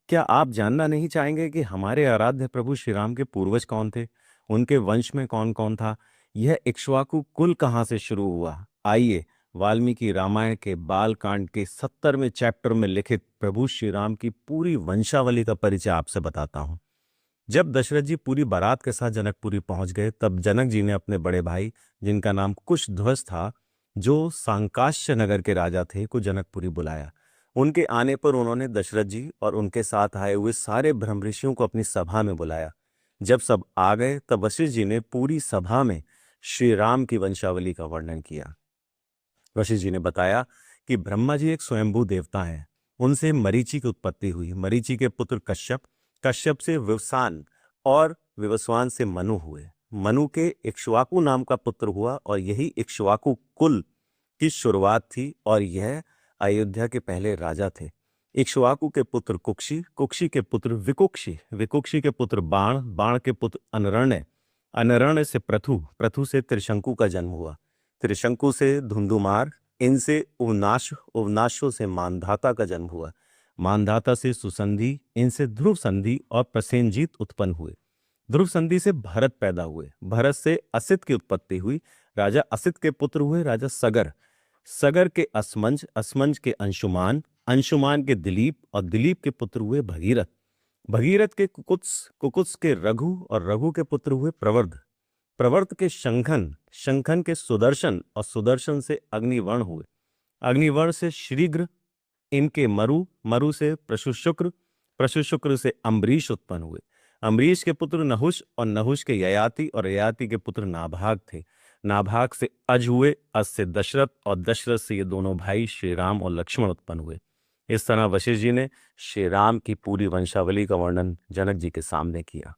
क्या आप जानना नहीं चाहेंगे कि हमारे आराध्य प्रभु श्री राम के पूर्वज कौन थे? उनके वंश में कौन कौन था? यह इक्ष्वाकु कुल कहाँ से शुरू हुआ? आइए, वाल्मीकि रामायण के बाल कांड के 70वें चैप्टर में लिखित प्रभु श्री राम की पूरी वंशावली का परिचय आपसे बताता हूँ। जब दशरथ जी पूरी बारात के साथ जनकपुरी पहुंच गए, तब जनक जी ने अपने बड़े भाई, जिनका नाम कुशध्वज था, जो सांकाश्य नगर के राजा थे, को जनकपुरी बुलाया। उनके आने पर उन्होंने दशरथ जी और उनके साथ आए हुए सारे ब्रह्मऋषियों को अपनी सभा में बुलाया। जब सब आ गए, तब वशिष्ठ जी ने पूरी सभा में श्री राम की वंशावली का वर्णन किया। वशिष्ठ जी ने बताया कि ब्रह्मा जी एक स्वयंभू देवता हैं। उनसे मरीचि की उत्पत्ति हुई। मरीचि के पुत्र कश्यप, कश्यप से विवस्वान और विवस्वान से मनु हुए। मनु के इक्ष्वाकु नाम का पुत्र हुआ और यही इक्ष्वाकु कुल की शुरुआत थी और यह अयोध्या के पहले राजा थे। इक्ष्वाकु के पुत्र कुक्षी, कुक्षी के पुत्र विकुक्षी, विकुक्षी के पुत्र बाण, बाण के पुत्र अनरण्य, अनरण्य से प्रथु, प्रथु से त्रिशंकु का जन्म हुआ। त्रिशंकु से धुंधुमार, इनसे उवनाश, उवनाशों से मानधाता का जन्म हुआ। मानधाता से सुसंधि, इनसे ध्रुव संधि और प्रसेनजीत उत्पन्न हुए। ध्रुव संधि से भरत पैदा हुए। भरत से असित की उत्पत्ति हुई। राजा असित के पुत्र हुए राजा सगर, सगर के असमंज, असमंज के अंशुमान, अंशुमान के दिलीप और दिलीप के पुत्र हुए भगीरथ। भगीरथ के कुकुत्स, कुकुत्स के रघु और रघु के पुत्र हुए प्रवर्ध, प्रवर्त के शंखन, शंखन के सुदर्शन और सुदर्शन से अग्निवर्ण हुए। अग्निवर्ण से शीघ्र, इनके मरु, मरु से प्रशुशुक्र, प्रशुशुक्र से अम्बरीश उत्पन्न हुए। अम्बरीश के पुत्र नहुष और नहुष के ययाति और ययाति के पुत्र नाभाग थे। नाभाग से अज हुए, अज से दशरथ और दशरथ से ये दोनों भाई श्री राम और लक्ष्मण उत्पन्न हुए। इस तरह वशिष्ठ जी ने श्री राम की पूरी वंशावली का वर्णन जनक जी के सामने किया।